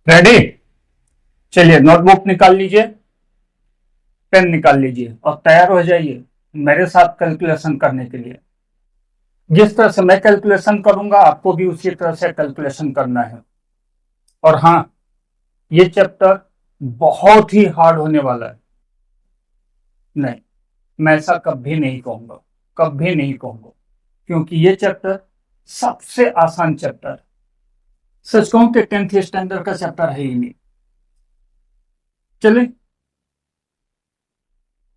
Ready. चलिए notebook निकाल लीजिए, पेन निकाल लीजिए और तैयार हो जाइए मेरे साथ कैलकुलेशन करने के लिए। जिस तरह से मैं कैलकुलेशन करूंगा आपको भी उसी तरह से कैलकुलेशन करना है। और हाँ, ये चैप्टर बहुत ही हार्ड होने वाला है। नहीं, मैं ऐसा कभी नहीं कहूंगा, कभी नहीं कहूंगा, क्योंकि ये चैप्टर सबसे आसान चैप्टर है। सच कहूं कि 10th स्टैंडर्ड का चैप्टर है ही नहीं। चलिए,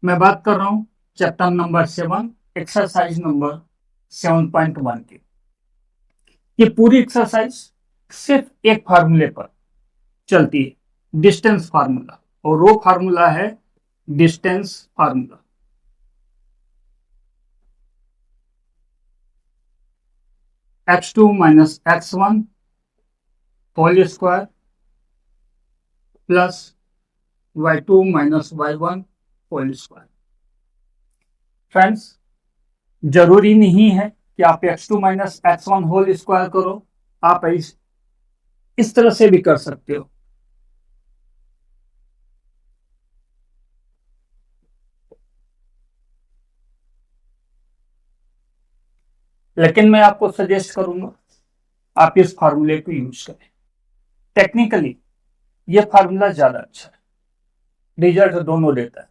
मैं बात कर रहा हूं चैप्टर नंबर 7, एक्सरसाइज नंबर 7.1 की। ये पूरी एक्सरसाइज सिर्फ एक फार्मूले पर चलती है, डिस्टेंस फार्मूला, और वो फार्मूला है distance formula. x2 minus x1 whole square plus y2 minus y1 whole square. Friends, जरूरी नहीं है कि आप x2 minus x1 whole square करो, आप इस तरह से भी कर सकते हो। लेकिन मैं आपको सजेस्ट करूंगा आप इस फार्मूले को यूज करें। टेक्निकली ये फार्मूला ज्यादा अच्छा है, रिजल्ट दोनों देता है।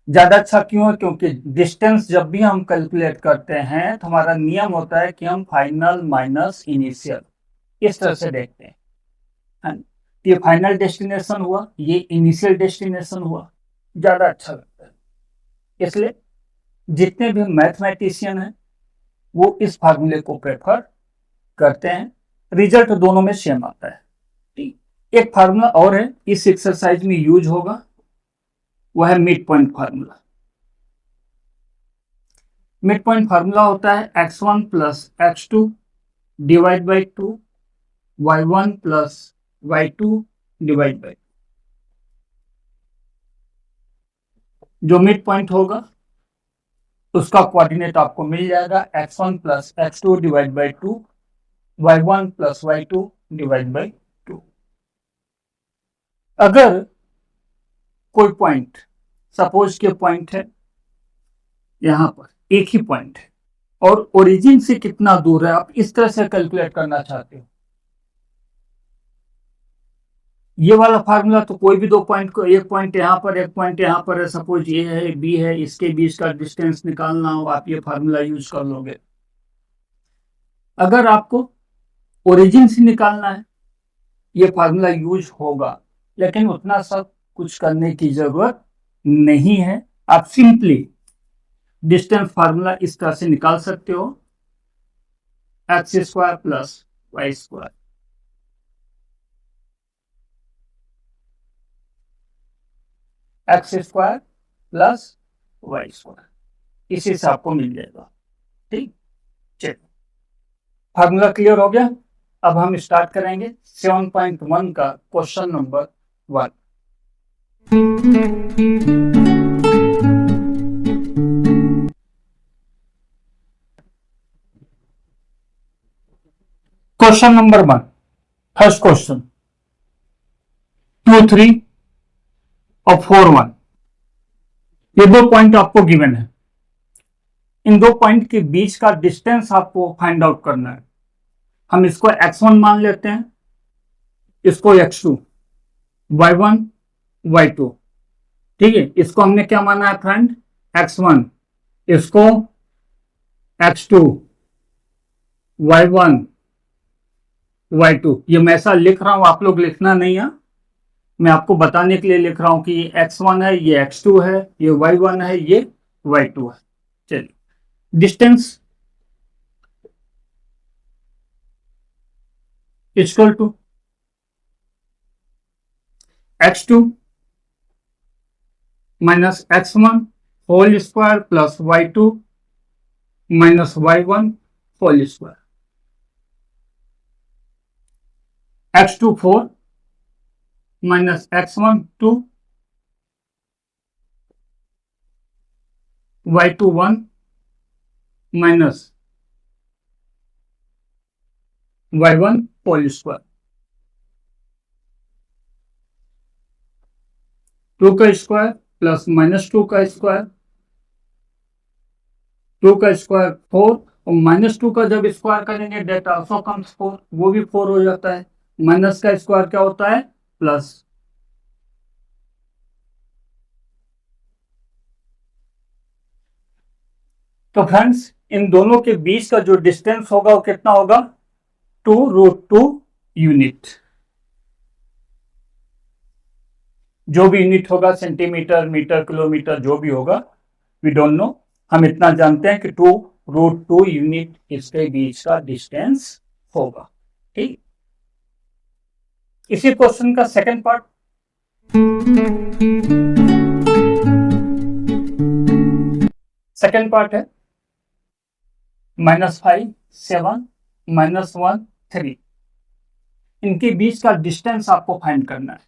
ज्यादा अच्छा क्यों है? क्योंकि डिस्टेंस जब भी हम कैलकुलेट करते हैं तो हमारा नियम होता है कि हम फाइनल माइनस इनिशियल इस तरह से देखते हैं। ये फाइनल डेस्टिनेशन हुआ, ये इनिशियल डेस्टिनेशन हुआ, ज्यादा अच्छा लगता है। इसलिए जितने भी मैथमेटिशियन हैं वो इस फार्मूले को प्रेफर करते हैं। रिजल्ट दोनों में सेम आता है। ठीक, एक फार्मूला और है इस एक्सरसाइज में यूज होगा, वह है mid point formula. Mid point formula होता है x1 plus x2 divide by 2, y1 plus y2 divide by. जो मिड पॉइंट होगा उसका कोऑर्डिनेट आपको मिल जाएगा x1 plus x2 divide by 2, y1 plus y2 divide by 2। अगर कोई पॉइंट, सपोज के पॉइंट है यहां पर, एक ही पॉइंट है और ओरिजिन से कितना दूर है आप इस तरह से कैलकुलेट करना चाहते हो, ये वाला फार्मूला तो कोई भी दो पॉइंट को, एक पॉइंट यहां पर एक पॉइंट यहां पर है, सपोज ये है बी है, इसके बीच का डिस्टेंस निकालना हो आप ये फार्मूला यूज कर लोगे। अगर आपको ओरिजिन से निकालना है ये फार्मूला यूज होगा, लेकिन उतना सब कुछ करने की जरूरत नहीं है। आप सिंपली डिस्टेंस फार्मूला इस तरह से निकाल सकते हो, x square plus y square. X square plus y square, इसी से आपको मिल जाएगा। ठीक, चलिए फार्मूला क्लियर हो गया। अब हम स्टार्ट करेंगे 7.1 का question number 1। Question number 1, first question 2, 3 और 4, 1। ये दो पॉइंट आपको गिवन है, इन दो पॉइंट के बीच का डिस्टेंस आपको फाइंड आउट करना है। हम इसको x1 मान लेते हैं, इसको x2, y1 y2। ठीक है, इसको हमने क्या माना है फ्रेंड, x1, इसको x2, y1 y2। ये मैं ऐसा लिख रहा हूं, आप लोग लिखना नहीं है, मैं आपको बताने के लिए लिख रहा हूं कि ये x1 है, ये x2 है, ये y1 है, ये y2 है। चलिए, distance equal to x2 minus x1 whole square plus y2 minus y1 whole square. x2 4 minus x1 2, y2 1 minus y1 whole square. 2 का स्क्वायर प्लस -2 का स्क्वायर, 2 का स्क्वायर 4 और -2 का जब स्क्वायर करेंगे डेट आल्सो कम्स 4, वो भी 4 हो जाता है। माइनस का स्क्वायर क्या होता है? प्लस। तो फ्रेंड्स इन दोनों के बीच का जो डिस्टेंस होगा वो कितना होगा? 2√2 यूनिट। जो भी यूनिट होगा, सेंटीमीटर, मीटर, किलोमीटर, जो भी होगा, वी डोंट नो। हम इतना जानते हैं कि 2√2 यूनिट इसके बीच का डिस्टेंस होगा। ठीक, इसी क्वेश्चन का सेकंड पार्ट। सेकंड पार्ट है -5, 7, -1, 3, इनके बीच का डिस्टेंस आपको फाइंड करना है।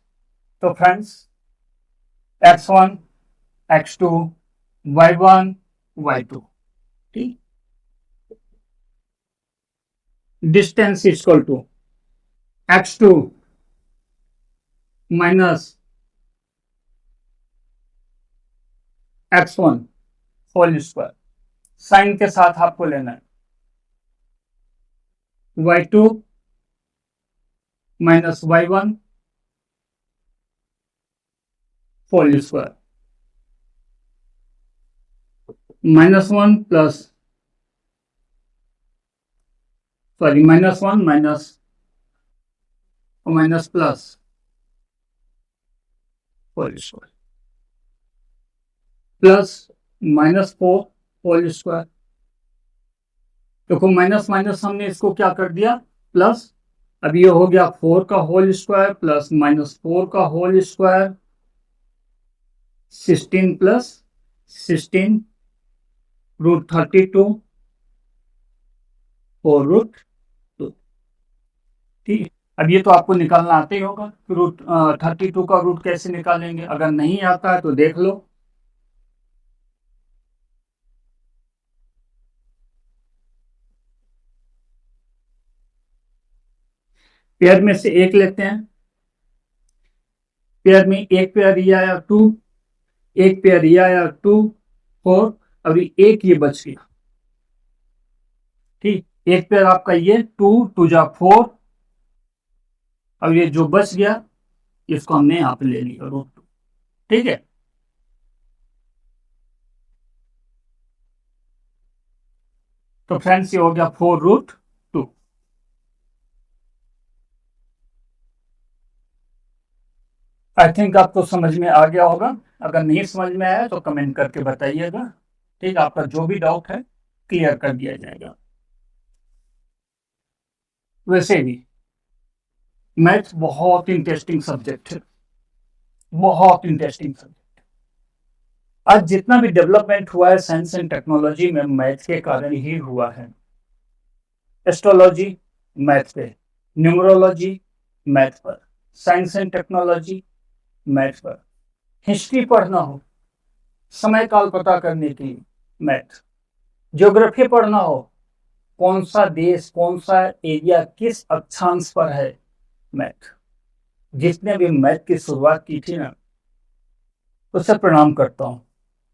तो friends x1, x2, y1, y2, ठीक, distance equal to x2 minus x1 whole square, sign के साथ आपको लेना है, y2 minus y1 whole square, -1 plus, sorry, -1 minus plus whole square plus -4 whole square. देखो माइनस माइनस हमने इसको क्या कर दिया? प्लस। अब ये हो गया 4 का होल स्क्वायर प्लस -4 का होल स्क्वायर, 16 प्लस 16 √32 और √2। ठीक, अब ये तो आपको निकालना आते ही होगा कि √32 का रूट कैसे निकालेंगे। अगर नहीं आता है तो देख लो। पेयर में से एक लेते हैं। पेयर में एक पेयर ये आया 2, एक पेयर ये आया 2, 4, अभी एक ये बच गया। ठीक, एक पेयर आपका ये 2 2 जा 4, अब ये जो बच गया इसको हमने यहां पे ले लिया √2। ठीक है, तो फ्रेंड्स ये हो गया 4√2। आई थिंक आपको समझ में आ गया होगा। अगर नहीं समझ में आया तो कमेंट करके बताइएगा। ठीक, आपका जो भी डाउट है क्लियर कर दिया जाएगा। वैसे भी मैथ बहुत इंटरेस्टिंग सब्जेक्ट है, बहुत इंटरेस्टिंग सब्जेक्ट। आज जितना भी डेवलपमेंट हुआ है साइंस एंड टेक्नोलॉजी में, मैथ के कारण ही हुआ है। एस्ट्रोलॉजी मैथ पे, न्यूमरोलॉजी मैथ पर, साइंस एंड टेक्नोलॉजी मैथ पर, हिस्ट्री पढ़ना हो, समय काल पता करने के लिए मैथ, ज्योग्राफी पढ़ना हो, कौन सा देश, कौन सा एरिया किस अक्षांश पर है, मैथ। जिसने भी मैथ की शुरुआत की थी ना, उसे प्रणाम करता हूं।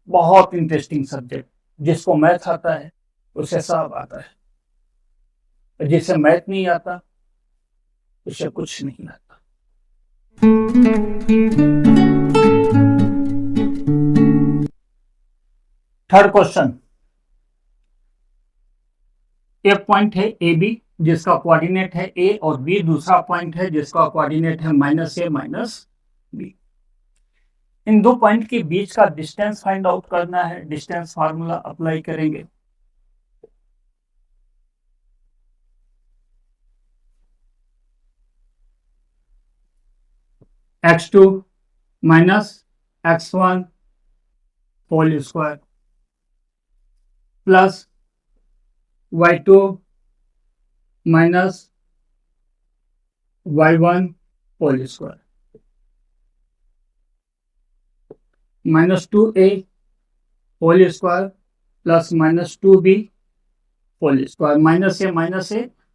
बहुत इंटरेस्टिंग सब्जेक्ट। जिसको मैथ आता है उसे सब आता है, जिसे मैथ नहीं आता उसे कुछ नहीं आता। थर्ड क्वेश्चन, एक पॉइंट है ए बी जिसका कोऑर्डिनेट है ए और बी, दूसरा पॉइंट है जिसका कोऑर्डिनेट है -a -b। इन दो पॉइंट के बीच का डिस्टेंस फाइंड आउट करना है। डिस्टेंस फार्मूला अप्लाई करेंगे। x2 minus x1 whole square plus y2 minus y1 whole square, -2a whole square plus -2b whole square, -a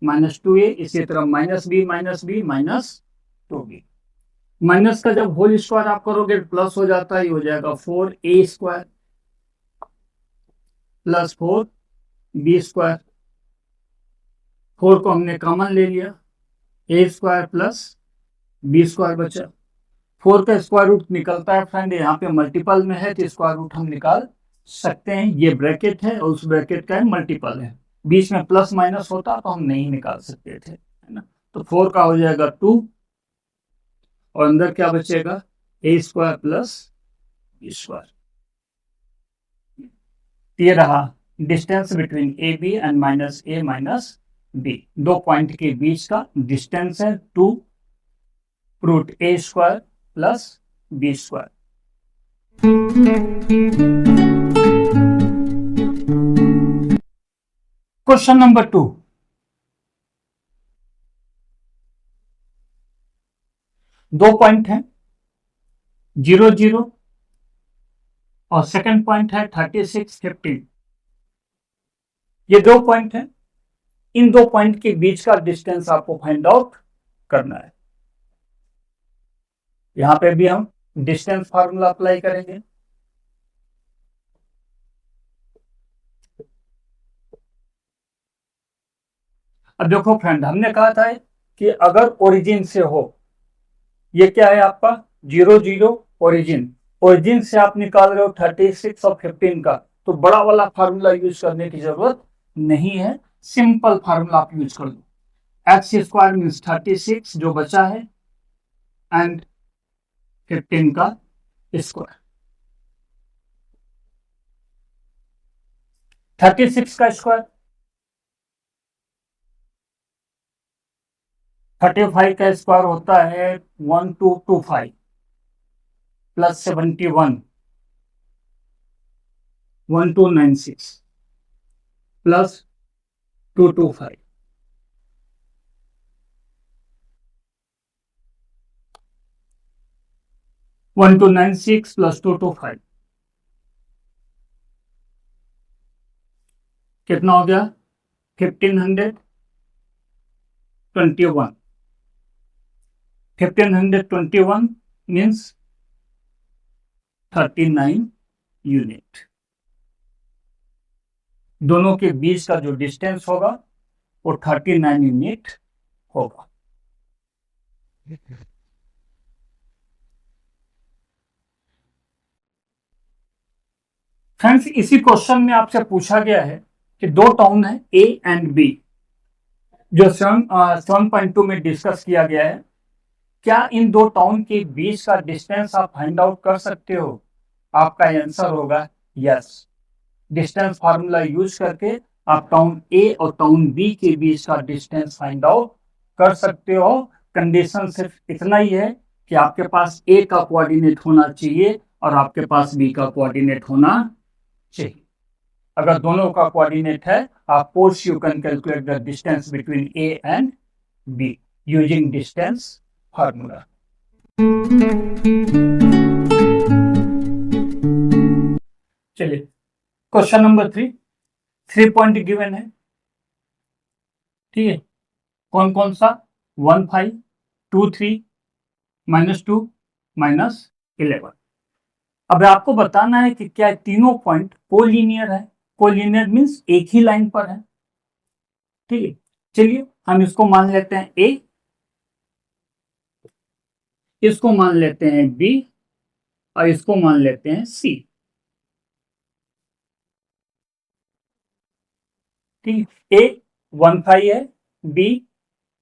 -2a, इसी तरह -b -b -2b। माइनस का जब होल स्क्वायर आप करोगे plus हो जाता है, हो जाएगा 4a² प्लस 4b²। 4 को हमने कॉमन ले लिया, a² प्लस b² बचा। 4 का स्क्वायर रूट निकलता है फ्रेंड, यहाँ पे मल्टीपल में है तो स्क्वायर रूट हम निकाल सकते हैं। ये ब्रैकेट है और उस ब्रैकेट का मल्टीपल है, बीच में प्लस माइनस होता तो हम नहीं निकाल सकते थे, है ना। तो 4 का हो जाएगा 2 और अंदर क्या बचेगा, a² प्लस b²। ये रहा distance between A B and minus A minus B. दो पॉइंट के बीच का डिस्टेंस है 2√a² plus b²। Question number 2, दो पॉइंट है 0 0 और सेकंड पॉइंट है 36 15। ये दो पॉइंट है, इन दो पॉइंट के बीच का डिस्टेंस आपको फाइंड आउट करना है। यहां पे भी हम डिस्टेंस फार्मूला अप्लाई करेंगे। अब देखो फ्रेंड, हमने कहा था कि अगर ओरिजिन से हो, ये क्या है आपका 0 0 ओरिजिन से आप निकाल रहे हो 36 और 15 का, तो बड़ा वाला फार्मूला यूज करने की जरूरत नहीं है, सिंपल फार्मूला आप यूज कर लो। x² मीन्स 36 जो बचा है एंड 15 का स्क्वायर। 36 का स्क्वायर 35 का स्क्वायर होता है 1225 plus 71 1296 plus 225। One two 96 plus 225 कितना हो गया 1521। 1521 मीन्स 39 यूनिट। दोनों के बीच का जो डिस्टेंस होगा वो 39 यूनिट होगा। फ्रेंड्स, इसी क्वेश्चन में आपसे पूछा गया है कि दो टाउन है ए एंड बी, जो 7.2 में डिस्कस किया गया है। क्या इन दो टाउन के बीच का डिस्टेंस आप फाइंड आउट कर सकते हो? आपका आंसर होगा यस। डिस्टेंस फार्मूला यूज करके आप टाउन ए और टाउन बी के बीच का डिस्टेंस फाइंड आउट कर सकते हो। कंडीशन सिर्फ इतना ही है कि आपके पास ए का कोऑर्डिनेट होना चाहिए और आपके पास बी का कोऑर्डिनेट होना चाहिए। अगर दोनों का कोऑर्डिनेट है, आप pores you can calculate the distance between A and be using distance formula. चलिए क्वेश्चन नंबर 3 पॉइंट गिवन है, ठीक है। कौन कौन सा 1 5 2 3 -2 -11। अब आपको बताना है कि क्या तीनों पॉइंट कोलिनियर है। कोलिनियर मीन्स एक ही लाइन पर है, ठीक है। चलिए हम इसको मान लेते हैं ए, इसको मान लेते हैं बी और इसको मान लेते हैं सी, ठीक है। ए 1 5 है, बी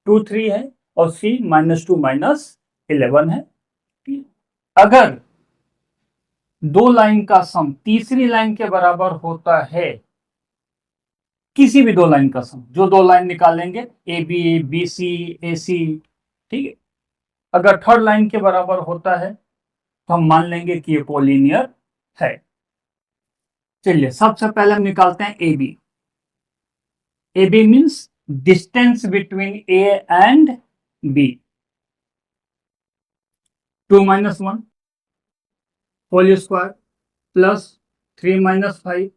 2 3 है और सी -2 -11 है। अगर दो लाइन का सम तीसरी लाइन के बराबर होता है, किसी भी दो लाइन का सम, जो दो लाइन निकालेंगे ए बी सी ए सी, ठीक है, अगर थर्ड लाइन के बराबर होता है तो हम मान लेंगे कि ये कोलिनियर है। चलिए सबसे पहले हम निकालते हैं A B. A B means distance between A and B. 2 - 1 whole square plus 3 - 5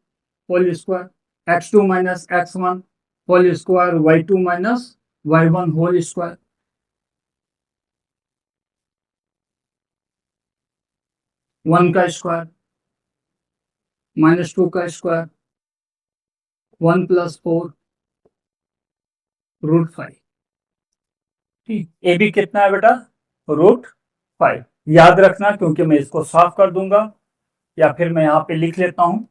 whole square, x2 - x1 whole square, y2 - y1 whole square. 1 का स्क्वायर -2 का स्क्वायर 1 + 4 √5। ठीक, ए बी कितना है बेटा? √5। याद रखना, क्योंकि मैं इसको साफ कर दूंगा, या फिर मैं यहां पे लिख लेता हूं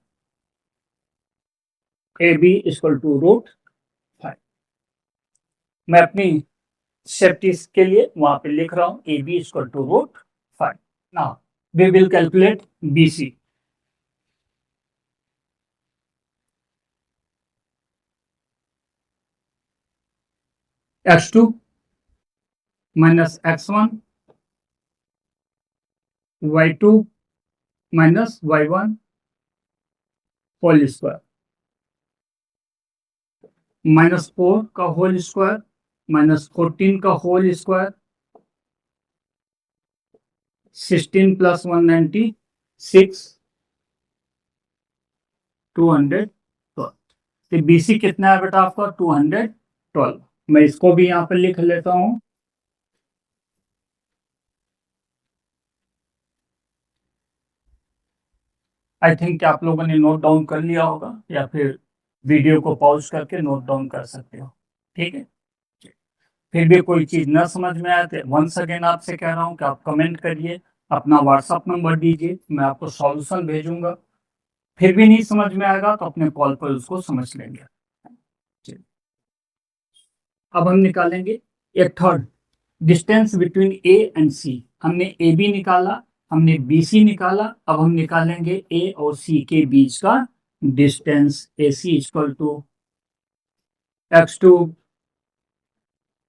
ए बी इक्वल टू √5। मैं अपनी सेफ्टी के लिए वहां पे लिख रहा हूं A B equal to √5। Now we will calculate B C. x2 minus x1 y2 minus y1 whole square -4 का होल स्क्वायर -14 का होल स्क्वायर 16 + 196 212। तो बीसी कितना है बेटा आपका? 212। मैं इसको भी यहां पर लिख लेता हूं। आई थिंक आप लोगों ने नोट डाउन कर लिया होगा, या फिर वीडियो को पॉज करके नोट डाउन कर सकते हो। ठीक है, फिर भी कोई चीज न समझ में आए तो वंस अगेन आपसे कह रहा हूं कि आप कमेंट करिए, अपना व्हाट्सएप नंबर दीजिए, मैं आपको सॉल्यूशन भेजूंगा। फिर भी नहीं समझ में आएगा तो अपने कॉल पर उसको समझ लेंगे। अब हम निकालेंगे एक third, distance between A and C. हमने ए बी निकाला, हमने बी सी निकाला, अब हम निकालेंगे ए और सी के बीच का distance. A C equal to x2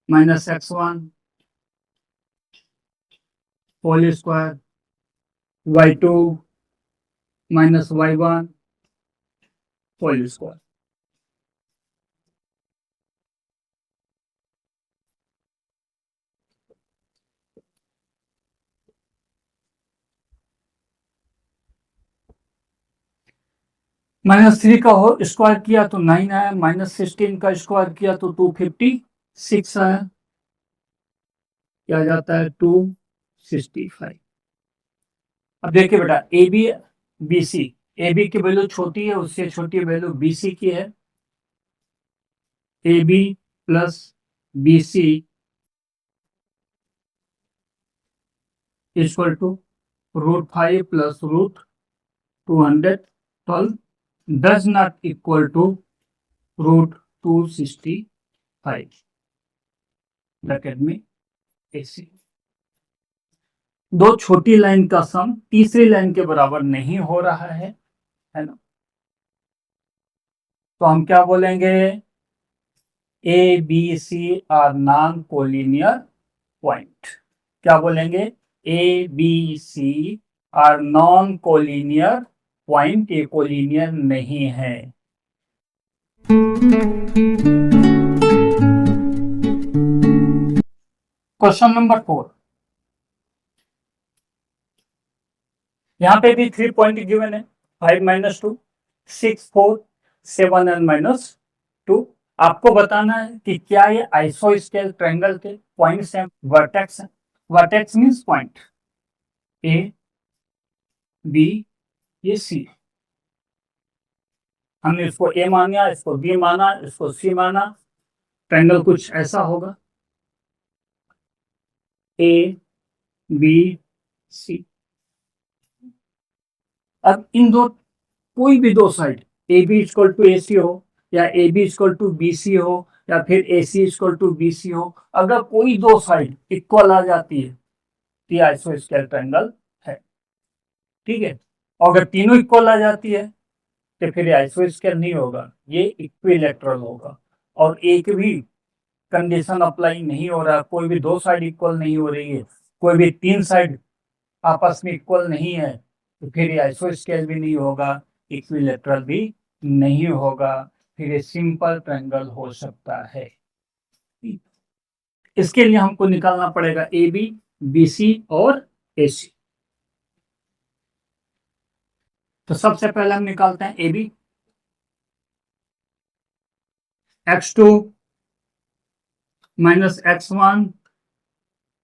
minus x1 whole square y2 minus y1 whole square. -3 का स्क्वायर किया तो 9 आया, -16 का स्क्वायर किया तो 256 आया, क्या जाता है 265। अब देखिए बेटा, A B B C, A B की वैल्यू छोटी है, उससे छोटी वैल्यू बी सी की है। A B plus B C equal to √5 plus √212 does not equal to √265 bracket में AC। दो छोटी लाइन का सम तीसरी लाइन के बराबर नहीं हो रहा है ना? तो हम क्या बोलेंगे? A B C are non collinear point. क्या बोलेंगे? A B C are non collinear point, ये कोलिनियर नहीं है। क्वेश्चन नंबर 4, यहां पे भी 3 पॉइंट गिवन है, 5 - 2 6 4 7 और -2। आपको बताना है कि क्या ये आइसोस्केल ट्रायंगल के पॉइंट्स हैं, वर्टेक्स हैं। Vertex means point A B, ये सी। हमने इसको ए माना, इसको बी माना, इसको सी माना। ट्रायंगल कुछ ऐसा होगा, ए बी सी। अब इन दो, कोई भी दो side A B equal to A C हो, या A B equal to B C हो, या फिर A C equal to B C हो, अगर कोई दो साइड इक्वल आ जाती है तो आइसोस्केल ट्रायंगल है। ठीक है, और अगर तीनों इक्वल आ जाती है तो फिर आइसोस्केल नहीं होगा, ये इक्विलैटरल होगा। और एक भी कंडीशन अप्लाई नहीं हो रहा, कोई भी दो साइड इक्वल नहीं हो रही है, कोई भी तीन साइड आपस में इक्वल नहीं है, तो फिर ये आइसोस्केल भी नहीं होगा, इक्विलैटरल भी नहीं होगा, फिर ये सिंपल ट्रायंगल हो सकता है। इसके लिए हमको निकालना पड़ेगा ए बी, बी सी और ए सी। तो सबसे पहले हम निकालते हैं A B. x2 minus x1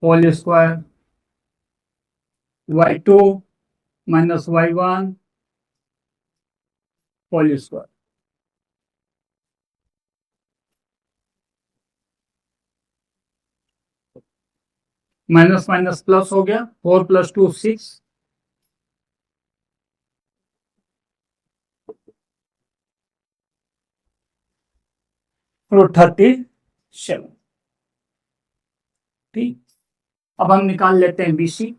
whole square y2 minus y1 whole square. Minus minus plus हो गया, 4 + 2 6, रूट 37। ठीक, अब हम निकाल लेते हैं BC।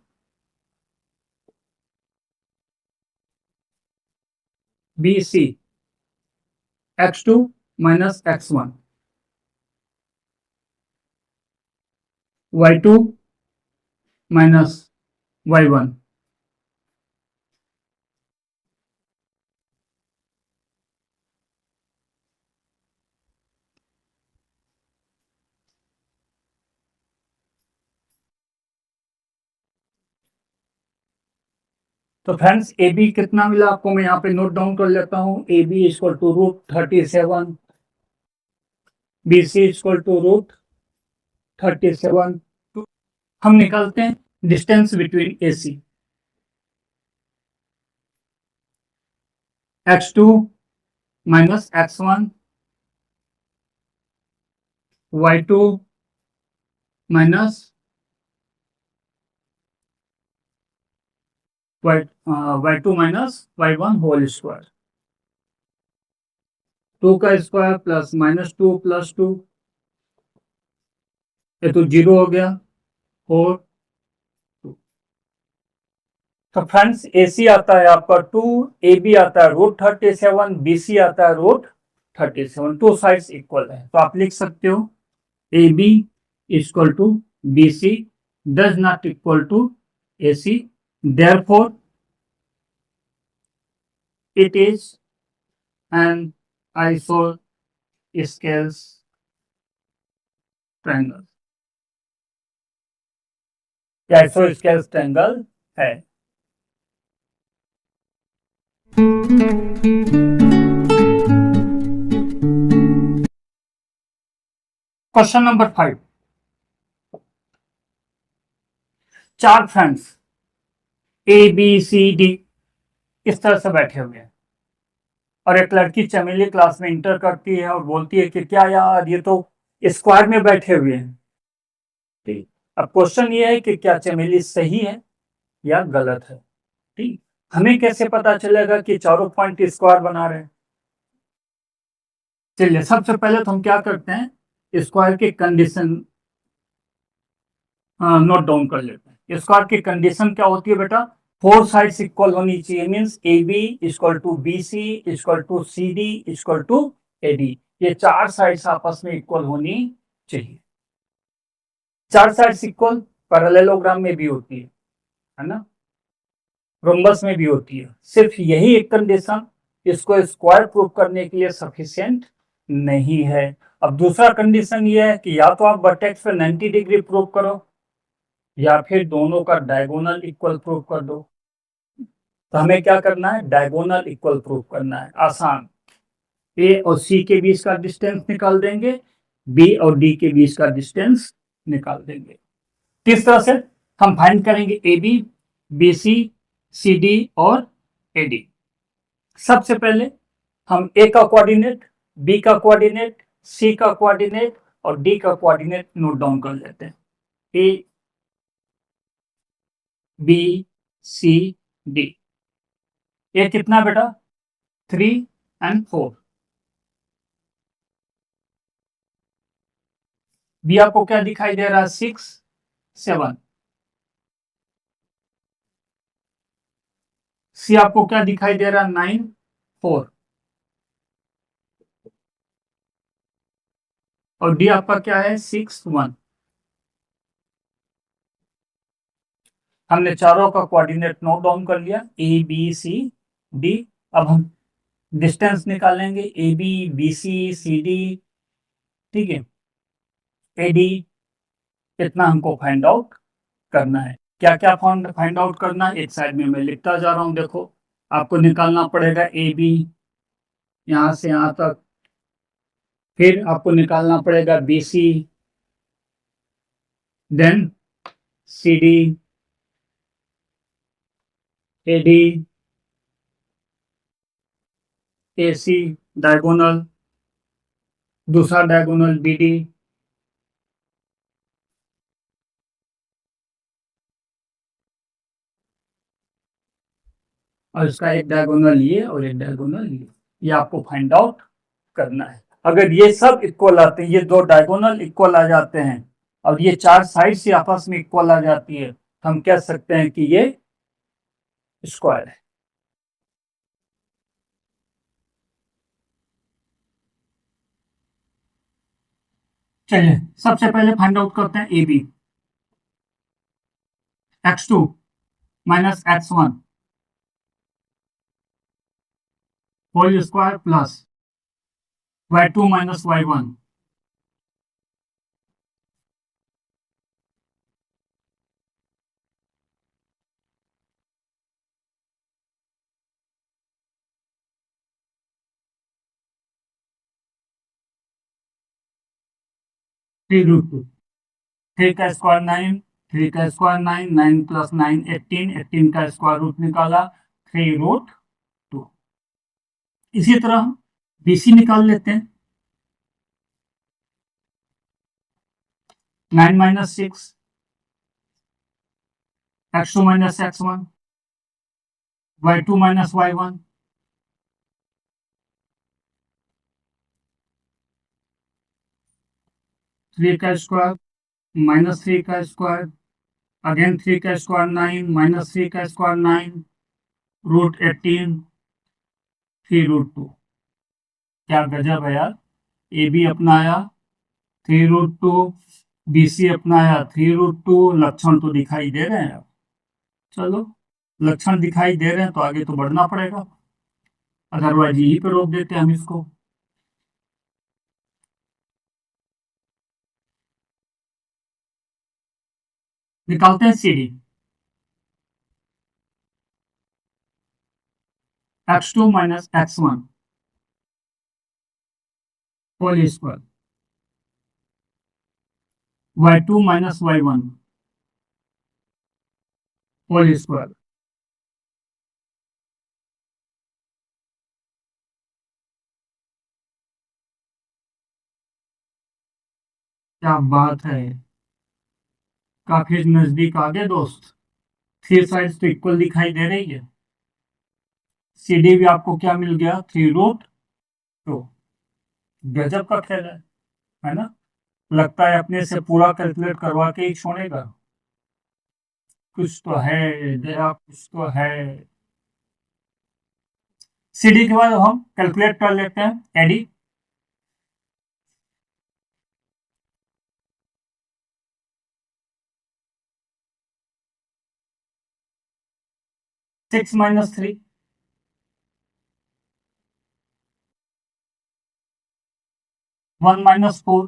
BC x2 minus x1, y2 minus y1, तो फ्रेंड्स ए बी कितना मिला आपको, मैं यहाँ पे नोट डाउन कर लेता हूँ। A B equal to √37, B C equal to √37। हम निकालते हैं distance between A C. x2 minus x1, y2 minus y2 minus y1 whole square, 2 का स्क्वायर प्लस -2 + 2, ये तो 0 हो गया, 4 2। तो फ्रेंड्स ए सी आता है आपका 2, ए बी आता है √37, बी सी आता है √37, टू साइड्स इक्वल है। तो आप लिख सकते हो A B equal to B C does not equal to A C, therefore it is an isosceles triangle, isosceles triangle है। Question number 5। 4 friends A B C D इस तरह से बैठे हुए हैं और एक लड़की चमेली क्लास में इंटर करती है और बोलती है कि क्या यार ये तो स्क्वायर में बैठे हुए हैं। ठीक, अब क्वेश्चन ये है कि क्या चमेली सही है या गलत है। ठीक, हमें कैसे पता चलेगा कि चारों पॉइंट स्क्वायर बना रहे हैं। चलिए सबसे पहले तो हम क्या करते हैं, स्क्वायर की कंडीशन नोट डाउन कर लेते हैं। स्क्वायर की कंडीशन क्या होती है बेटा, 4 साइड्स इक्वल होनी चाहिए, means A B equal to B C equal to C D equal to A D. ये 4 साइड्स आपस में इक्वल होनी चाहिए। 4 साइड्स इक्वल पैरेललोग्राम में भी होती है ना, रोम्बस में भी होती है। सिर्फ यही एक कंडीशन इसको स्क्वायर प्रूव करने के लिए सफिशिएंट नहीं है। अब दूसरा कंडीशन ये है कि या तो आप वर्टेक्स पे 90 डिग्री प्रूव करो या फिर दोनों का डायगोनल इक्वल प्रूव कर दो। तो हमें क्या करना है, डायगोनल इक्वल प्रूव करना है। आसान, ए और सी के बीच का डिस्टेंस निकाल देंगे, बी और डी के बीच का डिस्टेंस निकाल देंगे। किस तरह से हम फाइंड करेंगे A B, B C, C D और ए डी। सबसे पहले हम ए का कोऑर्डिनेट, बी का कोऑर्डिनेट, सी का कोऑर्डिनेट और डी का कोऑर्डिनेट नोट डाउन कर लेते हैं। ए बी सी डी, ये कितना बेटा, 3 और 4। बी आपको क्या दिखाई दे रहा है, 6 7। सी आपको क्या दिखाई दे रहा है, 9 4। और डी आपका क्या है, 6 1। हमने चारों का कोऑर्डिनेट नोट डाउन कर लिया, ए बी सी डी। अब हम डिस्टेंस निकालेंगे, A B B C D. ठीक है, ए डी इतना हमको फाइंड आउट करना है। क्या क्या फाइंड आउट करना है, एक साइड में मैं लिखता जा रहा हूं। देखो, आपको निकालना पड़ेगा ए बी यहां से यहां तक, फिर आपको निकालना पड़ेगा B C, then C D, AD AC diagonal, दूसरा डायगोनल BD, और इसका एक डायगोनल ये और एक डायगोनल ये आपको फाइंड आउट करना है। अगर ये सब इक्वल आते हैं, ये दो डायगोनल इक्वल आ जाते हैं और ये चार साइड से आपस में इक्वल आ जाती है, तो हम कह सकते हैं कि ये स्क्वायर है। चलिए सबसे पहले फाइंड आउट करते हैं AB। x2 minus x1 whole square plus y2 minus y1 3√2। 3 का स्क्वायर 9, 3 का स्क्वायर 9, 9 प्लस 9 18, 18 का स्क्वायर रूट निकाला 3√2। इसी तरह हम BC निकाल लेते हैं। 9 minus 6 x2 minus x1 y2 minus y1 3 का स्क्वायर माइनस 3 का स्क्वायर अगेन 3 का स्क्वायर 9 माइनस 3 का स्क्वायर 9 √18 3√2। क्या गजब है यार। AB अपनाया 3√2, BC अपनाया 3√2। लक्षण तो दिखाई दे रहे हैं। चलो लक्षण दिखाई दे रहे हैं तो आगे तो बढ़ना पड़ेगा, अदरवाइज यहीं पे रोक देते हैं हम इसको। निकालते हैं CD। x2 minus x1 whole square y2 minus y1 whole square. क्या बात है, काफी नजदीक आ गए दोस्त। थ्री साइड्स तो इक्वल दिखाई दे रही है। CD भी आपको क्या मिल गया 3√2। गजब का खेल है ना। लगता है अपने से पूरा कैलकुलेट करवा के ही छोड़ेगा। कुछ तो है दया, कुछ तो है। CD के बाद हम कैलकुलेट कर लेते हैं AD। 6 माइनस 3 1 माइनस 4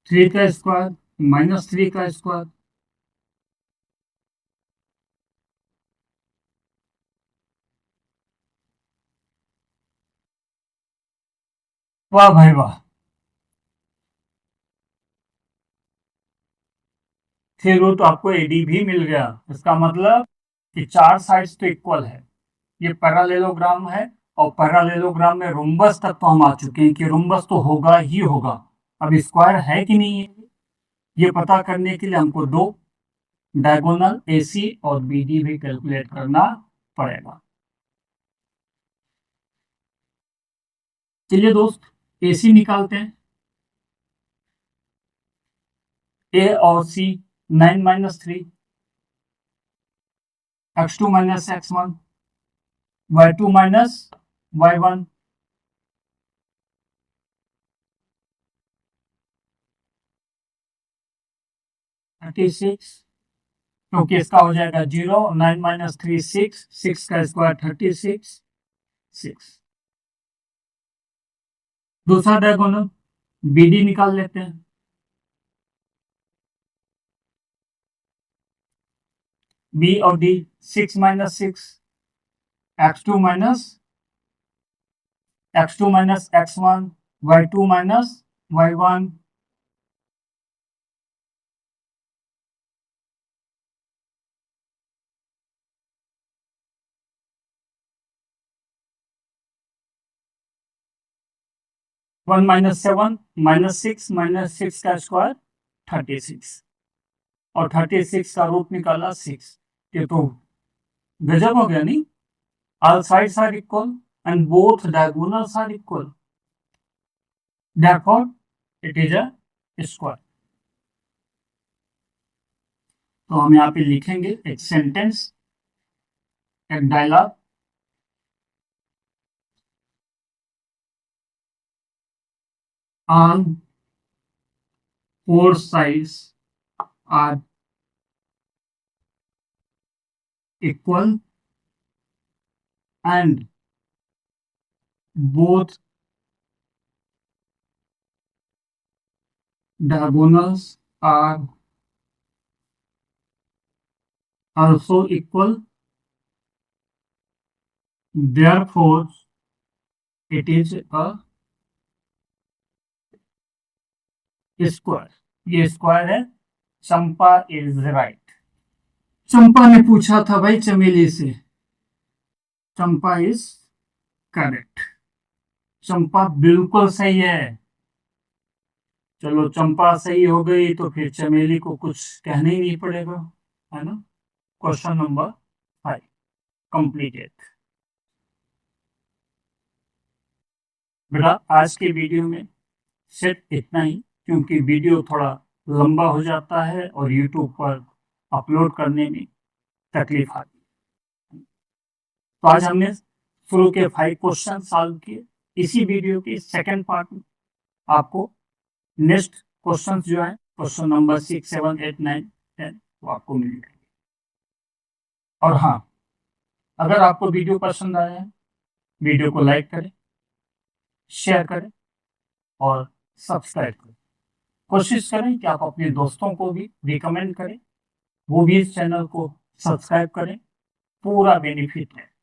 3 का स्क्वायर माइनस 3 का स्क्वायर वाह भाई वाह। 3 रूट आपको AD भी मिल गया। इसका मतलब कि चार साइड्स तो इक्वल है। ये पैरालेलोग्राम है और पैरालेलोग्राम में रोम्बस तक तो हम आ चुके हैं कि रोम्बस तो होगा ही होगा। अब स्क्वायर है कि नहीं है ये पता करने के लिए हमको दो डायगोनल AC और BD भी कैलकुलेट करना पड़ेगा। चलिए दोस्त AC निकालते हैं। A और C 9 minus 3 x2 minus x1 y2 minus y1 36, क्योंकि इसका हो जाएगा 0। 9 माइनस 3 6, 6 का स्क्वायर 36 6। दूसरा डायगोनल BD निकाल लेते हैं। B और D 6 minus 6 x2 minus x1 y2 minus y1 1 minus 7 minus 6 का स्क्वायर 36 और 36 का रूट निकाला 6। ये तो गजब हो गया नहीं? All sides are equal and both diagonals are equal. Therefore, it is a square. तो हम यहाँ पे लिखेंगे एक सेंटेंस, एक dialogue. All four sides are equal and both diagonals are also equal. Therefore, it is a square. ये square है। चंपा is right. चंपा ने पूछा था भाई चमेली से, चंपा इज करेक्ट। चंपा बिल्कुल सही है। चलो चंपा सही हो गई तो फिर चमेली को कुछ कहना ही नहीं पड़ेगा, है ना। Question number 5 completed. बेटा आज के वीडियो में सिर्फ इतना ही, क्योंकि वीडियो थोड़ा लंबा हो जाता है और यूट्यूब पर अपलोड करने में तकलीफ आती है। तो आज हमने शुरू के 5 क्वेश्चन सॉल्व किए। इसी वीडियो के सेकंड पार्ट में आपको नेक्स्ट क्वेश्चन जो है क्वेश्चन नंबर 6, 7, 8, 9, 10 वो आपको मिलेंगे। और हाँ, अगर आपको वीडियो पसंद आया है, वीडियो को लाइक करें, शेयर करें और सब्सक्राइब करें। कोशिश करें कि आप अपने दोस्तों को भी रिकमेंड करें, वो भी इस चैनल को सब्सक्राइब करें। पूरा बेनिफिट है।